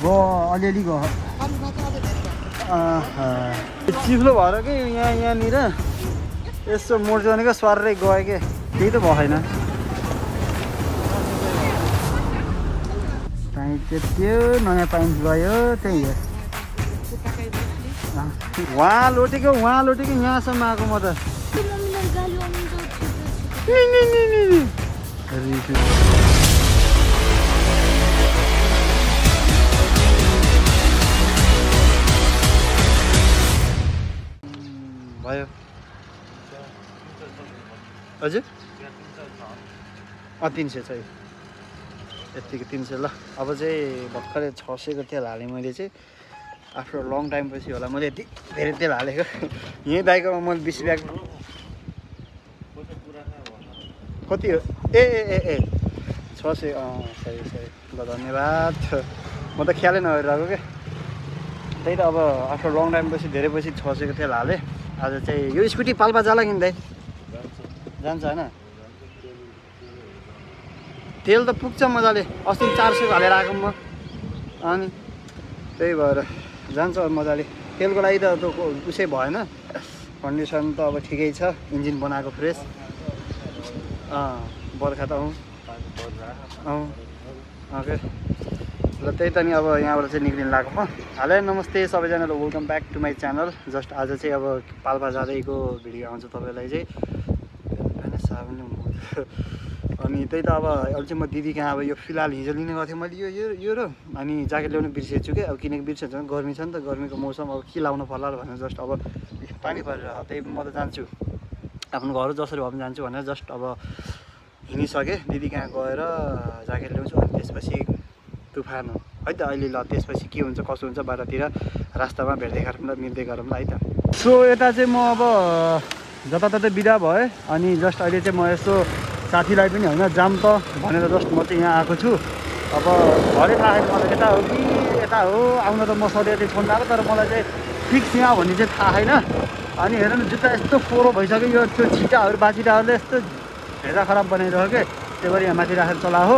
Go अलिअलि गयो चिप्लो भएर कि यहाँनिर यसो मोर्चानेको स्वारै गयो कि केही त भएन पाइन्छ त्यो नयाँ पाइन्छ गयो त्यही हो वहाँ लोटेको यहाँसम्म आएको म त भयो हजुर 300 चाहिँ यतिको 300 ल अब चाहिँ भर्खरै 600 को तेल हालेँ मैले चाहिँ आफ्टर लङ टाइम पछि होला मैले यति धेरै तेल हालेको यही दाइकोमा मैले 20 ब्याग कति हो ए 600 सही ल धन्यवाद म त ख्यालै नगरिरहेको के त्यही त अब आफ्टर लङ टाइम पछि धेरै पछि 600 को तेल हालेँ आज चाहिँ यो स्कुटी पाल्पा जाला किन्दै जान्छ हैन तेल त पुग्छ मजाले अस्ति 400 को हालेर आएको म अनि त्यही भएर जान्छ मजाले तेलको लागि त उसै भएन कन्डिसन त अब ठिकै छ इन्जिन बनाएको फ्रेस बर्खा त ओके ल त्यही त नि अब यहाँबाट चाहिँ निक्लिन लाग्यो म हालै नमस्ते सबैजनालाई welcome back to my channel just आज चाहिँ अब पाल्पा जाँदैको भिडियो आउँछ तपाईँलाई चाहिँ अनि त्यही त अब अहिले चाहिँ म दिदी कहाँ अब यो फिलहाल हिजो लिने गर्थेँ मैले यो र अनि ज्याकेट ल्याउनु बिर्सेछु कि अब किनकि बिर्सेछु भने गर्मी छ नि त गर्मीको मौसम अब के लाउनु पर्ला भनेर जस्ट अब पानी परेर त्यही म त जान्छु आफ्नो घर जसरी भए पनि जान्छु भनेर जस्ट अब हिँडिसकेँ दिदी कहाँ गएर ज्याकेट ल्याउँछु अनि त्यसपछि तुफान हो है त अहिले ल त्यसपछि के हुन्छ कसो हुन्छ बाटातिर रास्तामा भेट्दै गरौँ ल मिल्दै गरौँ ल है त सो यता चाहिँ म अब जताततै बिदा भएँ अनि जस्ट अहिले चाहिँ म यसो साथीलाई पनि होइन जाम त भनेर जस्ट म चाहिँ यहाँ आएको छु अब भरे थाहा छैन मलाई यता हो कि यता हो आउन त म सधैँ यतै छोड्नु आएको तर मलाई चाहिँ फिक्स यहाँ भन्ने चाहिँ थाहा छैन अनि हेर न जुत्ता यस्तो फोरो भइसक्यो यो त्यो छिटाहरू बाजिटाहरूले यस्तो भेजा खराब बनाइरह्यो कि त्यही भएर यहाँ माथि राखेर चला हो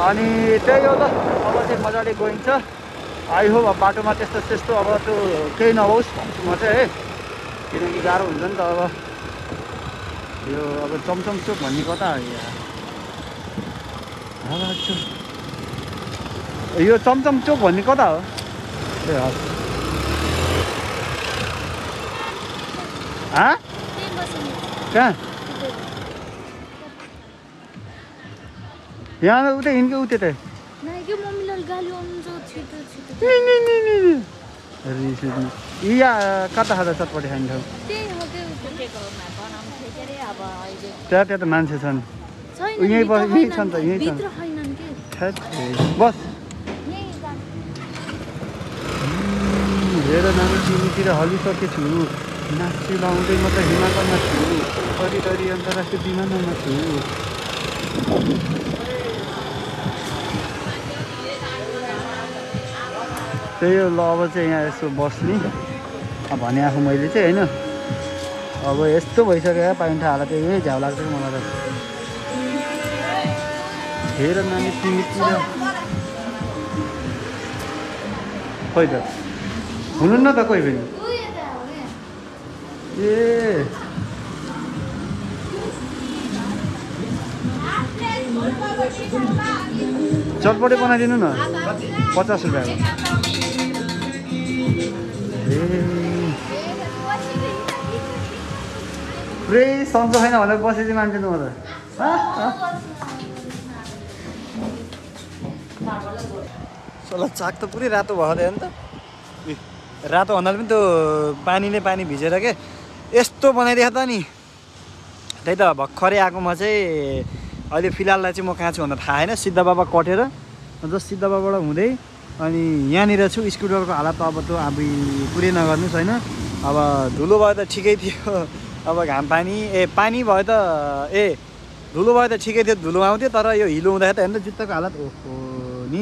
अनि त्यही हो त अब चाहिँ मजाले गइन्छ आई होप अब बाटोमा त्यस्तो अब त्यो केही नहोस् भन्छु म चाहिँ है किनकि गाह्रो हुन्छ नि त अब यो अब चमचम चोक भन्ने कता हो यो चमचम चोक भन्ने कता हो ए कहाँ यहाँ उतै हिँड्यो उतै त यहाँ कता खाँदा चटपटी खाने ठाउँ त्यहाँ त मान्छे छन् यहीँ छन् त यहीँ छन् बस हेर नानी तिमीतिर हलिसकेछु नाच्छु लाउँदै म त हिमालयमा छु करिडरी अन्तर्राष्ट्रिय विमानमा छु त्यही हो ल अब चाहिँ यहाँ यसो बस्ने भने आफू मैले चाहिँ होइन अब यस्तो भइसक्यो पाइन्ठा हालत यही झ्याउ लाग्छ कि मलाई त हेर नानी तिमीतिर खोइ त हुनुहुन्न त कोही पनि ए चटपटे बनाइदिनु न 50 रुपियाँको पुरै सन्चो छैन भनेर बसेपछि मान्छे त म त चल चाक त पुरै रातो भएको थियो नि त रातो भन्नाले पनि त्यो पानी भिजेर के यस्तो बनाइदिएको त नि त्यही त भर्खरै आएकोमा चाहिँ अहिले फिलहाललाई चाहिँ म कहाँ छु भन्दा थाहा छैन सिद्ध बाबा कटेर जस्ट सिद्ध बाबाबाट हुँदै अनि यहाँनिर छु स्कुटरको हालत अब त अब पुरै नगर्नुहोस् होइन अब धुलो भयो त ठिकै थियो अब घाम पानी भयो त धुलो भयो त ठिकै थियो धुलो आउँथ्यो तर यो हिलो हुँदाखेरि त हेर्नु जुत्ताको हालत ओहो नि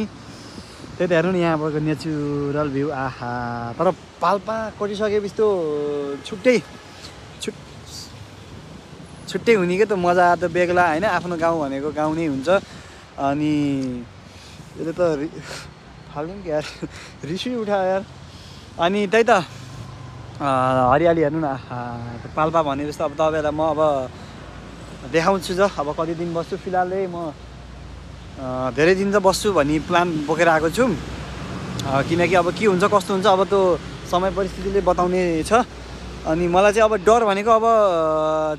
त्यही त हेर्नु नि यहाँबाट नेचुरल भ्यू आहा तर पाल्पा कटिसकेपछि त छुट्टै हुने के त मजा त बेग्ला होइन आफ्नो गाउँ भनेको गाउँ नै हुन्छ अनि यसले त फाल्नु नि यार रिसै उठायो यार। अनि त्यही त हरियाली हेर्नु न पाल्पा भने जस्तो अब तपाईँलाई म अब देखाउँछु ज अब कति दिन बस्छु। फिलहालै म धेरै दिन त बस्छु भन्ने प्लान बोकेर आएको छु किनकि अब के हुन्छ कस्तो हुन्छ अब त्यो समय परिस्थितिले बताउने छ। अनि मलाई चाहिँ अब डर भनेको अब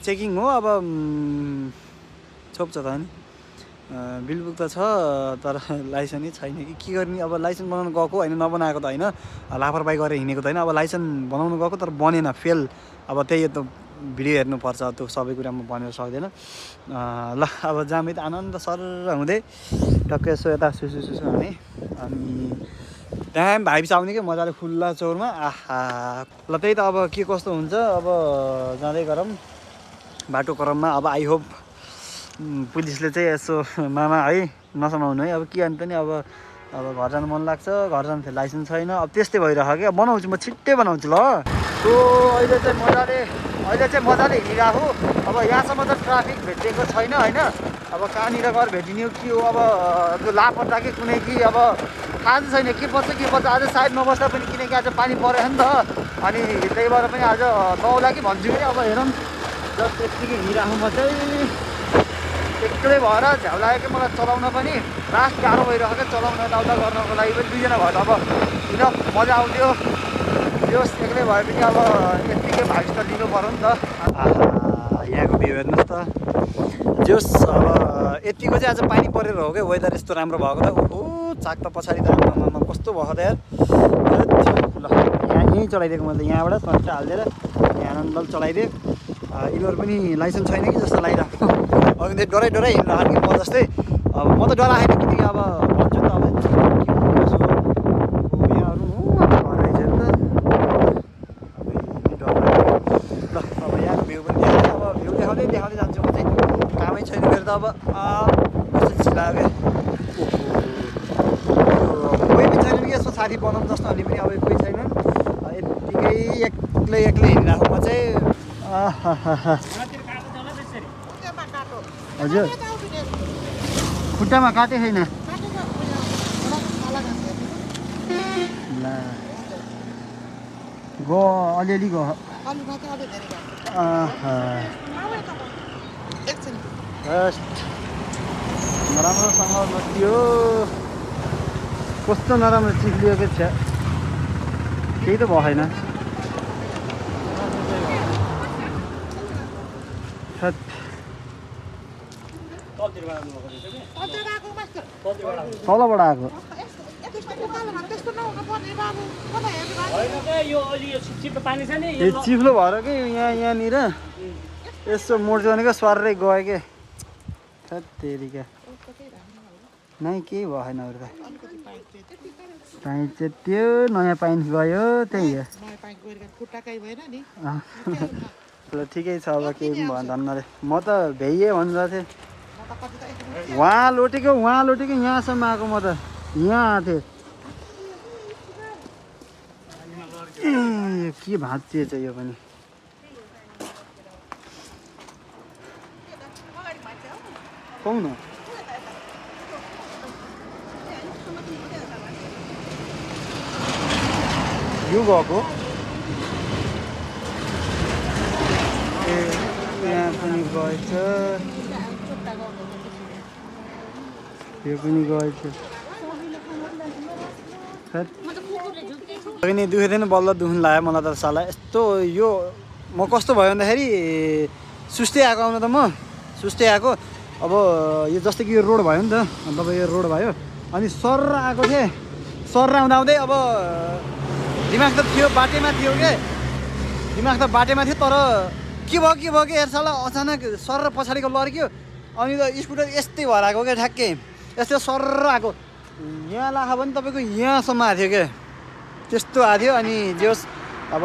चेकिङ हो। अब छोप्छ त नि बिलबुक त छ तर लाइसेन्सै छैन कि के गर्ने। अब लाइसेन्स बनाउनु गएको होइन नबनाएको त होइन लापरवाही गरेर हिँडेको त होइन। अब लाइसेन्स बनाउनु गएको तर बनेन फेल। अब त्यही त भिडियो हेर्नुपर्छ त्यो सबै कुरा म भनेर सक्दैन। ल अब जामै त आनन्द सर हुँदै टक्कै यसो यता सुसु हाने अनि त्यहाँ भाइब्स आउने क्या मजाले खुल्ला चौरमा आहा। ल त्यही त अब के कस्तो हुन्छ अब जाँदै गरौँ बाटो क्रममा। अब आई होप पुलिसले चाहिँ यसो मामा है नसमाउनु है। अब के अन्त नि अब घर जानु मन लाग्छ घर जानु थियो लाइसेन्स छैन अब त्यस्तै भइरहेको क्या। बनाउँछु म छिट्टै बनाउँछु ल। सो अहिले चाहिँ मजाले हिँडिरहेको। अब यहाँसम्म त ट्राफिक भेटिएको छैन होइन। अब कहाँनिर गएर भेटिने के हो अब त्यो लापत्ता कि कुनै कि अब थाहा छैन के पर्छ आज सायद नबस्दा पनि किनकि आज पानी परेछ नि त। अनि त्यही भएर पनि आज नौला कि भन्छु कि अब हेरौँ जस्ट यत्तिकै हिँडिरहेको म चाहिँ एक्लै भएर झ्याउ लाग्यो कि मलाई चलाउन पनि लास्ट गाह्रो भइरहेको क्या चलाउन यताउता गर्नको लागि पनि। दुईजना भयो त अब किन मजा आउँथ्यो जोस् एक्लै भए पनि अब यत्तिकै भाइस त लिनु पऱ्यो नि त। यहाँको भ्यू हेर्नुहोस् त जोस्। अब यतिको चाहिँ आज पानी परेर हो क्या वेदर यस्तो राम्रो भएको त। ओहो चाक त पछाडि त आमामा कस्तो भएको त यार। ल यहाँ यहीँ चलाइदिएको मैले यहाँबाट कन्ट हालिदिएर यहाँ आनन्द चलाइदिएँ। यिनीहरू पनि लाइसेन्स छैन कि जस्तो लागिरहेको। अघि चाहिँ डराइ हिँड्नु म जस्तै। अब म त डराएको बित्तिकै अब भन्छु नि त अब यहाँहरू रहेछ नि त। ल अब यहाँको भ्यू पनि देखाएँ। अब भ्यू देखाउँदै जान्छु म चाहिँ कामै छैन मेरो त अब कस्तो चिलायो क्या। कोही पनि छैन कि यसो साथी बनाउँ जस्तो अनि पनि अब कोही छैनन्। यत्तिकै एक्लै हिँडिरहेको म चाहिँ। हजुर खुट्टामा काटे छैन ल गो अलिअलि गयो। नराम्रोसँग नचियो कस्तो नराम्रो चिप्लियो के छ केही त भएन। तलबाट आएको चिप्लो भएर कि यहाँनिर यसो मोड क्या स्वारै गयो क्या। तेरि क्या नै केही भएन अरू त। पाइन्छ त्यो नयाँ पाइन्स गयो त्यही हो। ल ठिकै छ अब केही पनि भयो धन्नले। म त भ्याइए भन्दा थिएँ वहाँ लोटेको यहाँसम्म आएको म त यहाँ आएको थिएँ। के भाँचिएछ यो पनि। पाउन यो गएको ए यहाँ पनि गएछ यो पनि गएछ। नि दुखेदैन बल्ल दुख्नु लाग्यो मलाई त साला यस्तो यो म कस्तो भयो भन्दाखेरि सुस्तै आएको आउनु त म सुस्तै आएको। अब यो जस्तै कि यो रोड भयो नि त तपाईँ यो रोड भयो अनि सर आएको थिएँ सर आउँदै अब दिमाग त थियो बाटैमा थियो के दिमाग त बाटैमा थियो तर के भयो कि हेर्छ होला अचानक सर पछाडिको लड्क्यो अनि त स्कुटर यस्तै भएर आएको क्या ठ्याक्कै यस्तो सर आएको यहाँ लाखा पनि तपाईँको यहाँसम्म आएको थियो क्या त्यस्तो आएको थियो। अनि जोस् अब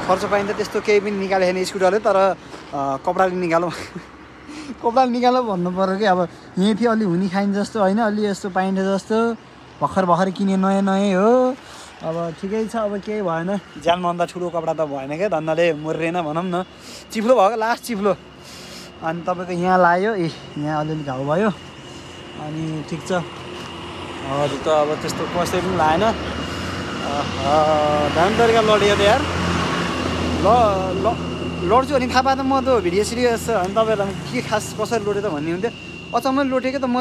खर्च पाइन्छ त्यस्तो केही पनि निकालेको छैन स्कुटरले तर कपडाले निकालो भन्नु पऱ्यो कि अब यहीँ थियो अलि हुने खाइन्छ जस्तो होइन अलि यस्तो पाइन्छ जस्तो भर्खर किने नयाँ हो। अब ठिकै छ अब केही भएन ज्यानभन्दा ठुलो कपडा त भएन क्या धन्नले मरिएन भनौँ न। चिप्लो भएको लास्ट चिप्लो अनि तपाईँको यहाँ लाग्यो यहाँ अलिअलि घाउ भयो अनि ठिक छ हजुर त अब त्यस्तो कसै पनि लाएन धान तरिका लड्यो त यार लड्छु भने थाहा पाए त म त भिडियो सिरियस अनि तपाईँहरूलाई के खास कसरी लड्यो त भन्ने हुन्थ्यो अचम्मले लुटेको त म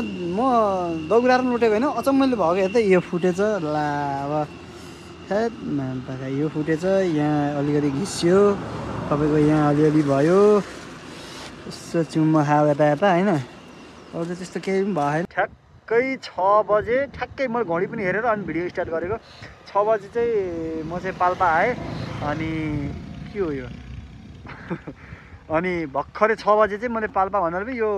दौराएर लुटेको होइन अचम्मले भएको हेर त यो फुटेछ ला अब हेट मान्ता यो फुटेछ यहाँ अलिकति घिस्यो तपाईँको यहाँ अलिअलि भयो यसो चुम्मा खायो यता यता होइन अरू त त्यस्तो केही पनि भएन ठ्याक्कै 6 बजे ठ्याक्कै मैले घडी पनि हेरेर अनि भिडियो स्टार्ट गरेको 6 बजे चाहिँ म चाहिँ पाल्पा आएँ अनि के हो यो अनि भर्खरै 6 बजे चाहिँ मैले पाल्पा भनेर पनि यो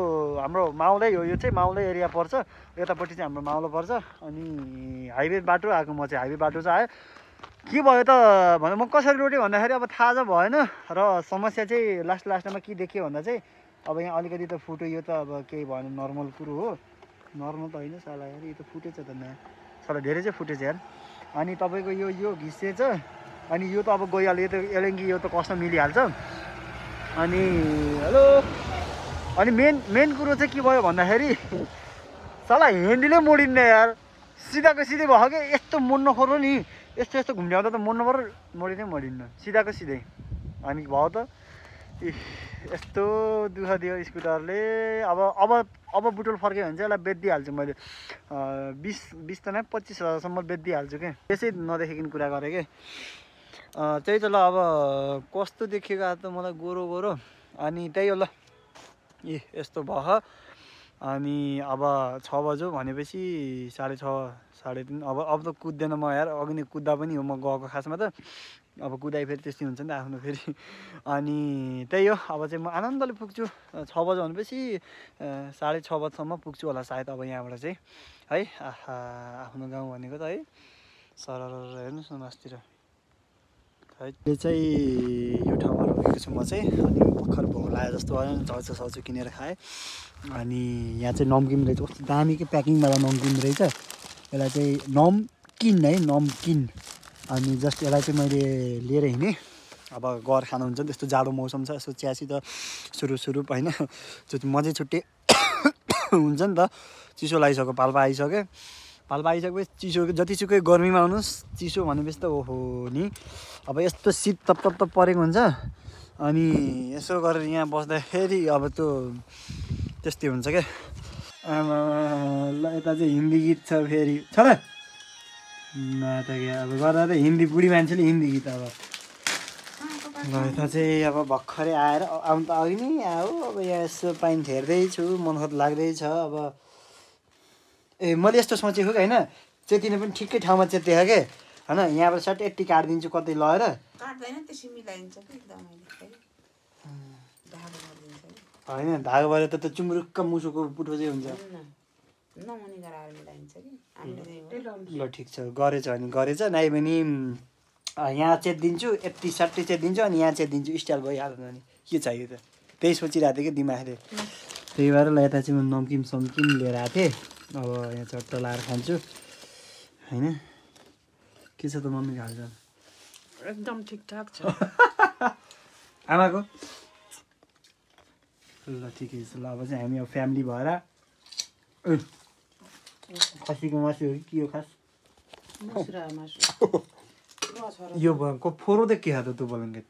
हाम्रो माउलै हो यो चाहिँ माउलै एरिया पर्छ यतापट्टि चाहिँ हाम्रो माउलो पर्छ अनि हाइवे बाटो आएको म चाहिँ हाइवे बाटो चाहिँ आएँ के भयो त भन्दा म कसरी लुटेँ भन्दाखेरि अब थाहा चाहिँ भएन र समस्या चाहिँ लास्टमा के देख्यो भन्दा चाहिँ अब यहाँ अलिकति त फुट्यो यो त अब केही भएन नर्मल कुरो हो नर्मल त होइन साला यार यो त फुटेछ त नयाँ साला धेरै चाहिँ फुटेछ यार अनि तपाईँको यो घिसेछ अनि यो त अब गइहाल्यो यो त एलेङ्गी यो त कस्तो मिलिहाल्छ अनि हेलो अनि मेन कुरो चाहिँ के भयो भन्दाखेरि साला ह्यान्डलै मोडिन्न यार सिधाको सिधै भयो कि यस्तो मोड्न खोरो नि यस्तो घुम्ड्याउँदा त मोड्नु पर्यो मोडिन्न सिधाको सिधै अनि भयो त यस्तो दुःख दियो स्कुटरले अब बुटोल फर्क्यो भने चाहिँ यसलाई बेचिदिइहाल्छु मैले 20 त नै 25,000सम्म बेचिदिइहाल्छु क्या त्यसै नदेखेको कुरा गरेँ कि त्यही त ल अब कस्तो देखेको त मलाई गोरो अनि त्यही हो ल यस्तो भयो अनि अब 6 बज्यो भनेपछि 6:30 3:30 अब त कुद्दैन म यार अघि नै कुद्दा पनि हो म गएको खासमा त अब कुदाइ फेरि त्यस्तै हुन्छ नि त आफ्नो फेरि अनि त्यही हो अब चाहिँ म आनन्दले पुग्छु 6 बज्यो भनेपछि 6:30 बजीसम्म पुग्छु होला सायद अब यहाँबाट चाहिँ है आहा आफ्नो गाउँ भनेको त है सरर हेर्नुहोस् न मासतिर है यो चाहिँ यो ठाउँमा रोकेको छु म चाहिँ अनि भर्खर भोक लाग्यो जस्तो भयो चाउचाउ किनेर खाएँ अनि यहाँ चाहिँ नमकिन रहेछ कस्तो दामीकै प्याकिङवाला नमकिन रहेछ यसलाई चाहिँ नमकिन अनि जस्ट यसलाई चाहिँ मैले लिएर हिँडेँ अब घर खानुहुन्छ नि त्यस्तो जाडो मौसम छ यसो चियासी त सुरुप होइन मजै छुट्टै हुन्छ नि त चिसो लागिसक्यो पाल्पा आइसकेपछि चिसो जतिसुकै गर्मीमा आउनुहोस् चिसो भनेपछि त ओहो नि अब यस्तो शीत तप परेको हुन्छ अनि यसो गरेर यहाँ बस्दाखेरि अब त्यो त्यस्तै हुन्छ क्या आमा ल यता चाहिँ हिन्दी गीत छ फेरि छ र न त क्या अब गर्दा त हिन्दी बुढी मान्छेले हिन्दी गीत अब ल यता चाहिँ अब भर्खरै आएर आउनु त अघि नै आयो अब यहाँ यसो पानी हेर्दैछु मनखोत लाग्दैछ अब मैले यस्तो सोचेको कि होइन चेतिने पनि ठिकै ठाउँमा चेतेको के होइन यहाँबाट सट्ट यति काटिदिन्छु कतै लगेर होइन धागो भएर त चुम्रुक्क मुसुको पुठो चाहिँ हुन्छ ल ठिक छ गरेछ भने गरेछ नाइ भने यहाँ चेतिदिन्छु यति सट्टै चेतिदिन्छु अनि यहाँ चेतिदिन्छु स्टाइल भइहाल्छ अनि के चाहियो त त्यही सोचिरहेको थिएँ कि दिमागले त्यही भएर ल यता चाहिँ म नमकिन समकिन लिएर आएको थिएँ अब यहाँ चट्ट लाएर खान्छु होइन के छ त मम्मीको हालचाल एकदम ठिकठाक छ आमाको ल ठिकै छ ल अब चाहिँ हामी अब फ्यामिली भएर खसीको मासु हो कि के हो खास यो भएको फोरो त के खाँदा तँ बलङ्गेट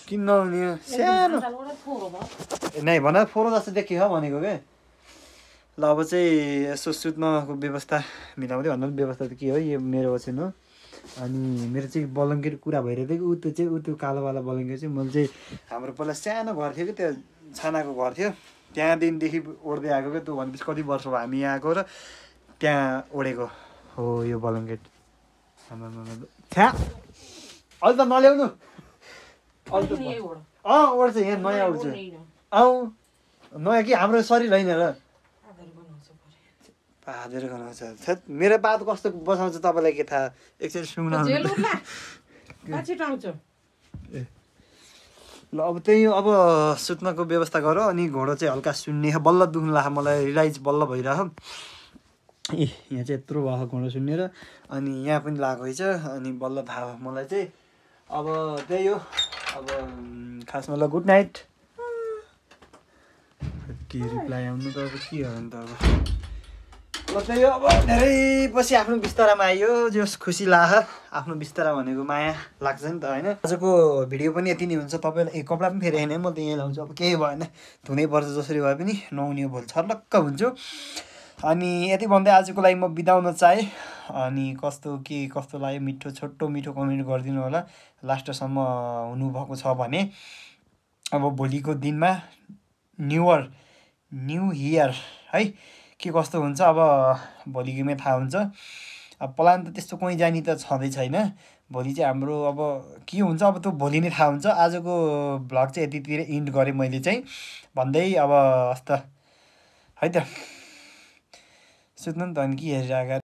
किन नहुने सानो नै भन फोरो जस्तो देखियो भनेको क्या ल अब चाहिँ यसो सुत्नको व्यवस्था मिलाउँदै भन्नु व्यवस्था त के हो यो मेरो ओछ्यान हो अनि मेरो चाहिँ बलङ्गेट कुरा भइरहेको थियो ऊ त्यो कालोवाला बलङ्गेट चाहिँ मैले चाहिँ हाम्रो पहिला सानो घर थियो कि त्यो छानाको घर थियो त्यहाँदेखि ओढ्दै आएको क्या त्यो भनेपछि कति वर्ष भयो हामी यहाँ आएको र त्यहाँ ओढेको हो यो बलङ्गेट थ्या अहिले त नल्याउनु ओढ्छ यहाँ नयाँ ओढ्छ नयाँ कि हाम्रो शरीर होइन र पादेर गनाउँछ थेट मेरो पात कस्तो बसाउँछ तपाईँलाई के थाहा एकचोटि सुँग्न ल अब त्यही अब सुत्नको व्यवस्था गर अनि घोडो चाहिँ हल्का सुन्ने बल्ल दुख्नु लाग्यो मलाई रिलाइज बल्ल भइरह ए यहाँ चाहिँ यत्रो भयो घोडो सुन्ने र अनि यहाँ पनि लागेको छ अनि बल्ल थाहा भयो मलाई चाहिँ अब त्यही हो अब खासमा ल गुड नाइट के रिप्लाई आउनु त अब के हो भने त अब त्यही हो, अब धेरै पछि आफ्नो बिस्तारामा आइयो जस खुसी लाग आफ्नो बिस्तारा भनेको माया लाग्छ नि त होइन। आजको भिडियो पनि यति नै हुन्छ। तपाईँलाई कपडा पनि फेरि होइन म त यहीँ लाउँछु, अब केही भएन धुनै पर्छ जसरी भए पनि, नुहाउने भोलि छर्लक्क हुन्छु। अनि यति भन्दै आजको लागि म बिताउन चाहेँ। अनि कस्तो लाग्यो मिठो छोटो मिठो कमेन्ट गरिदिनु होला। लास्टसम्म हुनुभएको छ भने। अब भोलिको दिनमा न्यु इयर है के कस्तो हुन्छ अब भोलिकोमै थाहा हुन्छ। अब प्लान त त्यस्तो कहीँ जाने त छँदै छैन। भोलि चाहिँ हाम्रो अब के हुन्छ अब त्यो भोलि नै थाहा हुन्छ। आजको भ्लग चाहिँ यतितिर इन्ड गरेँ मैले चाहिँ भन्दै अब हस्त है त सुत्नु नि त अनि के हेरिरहेको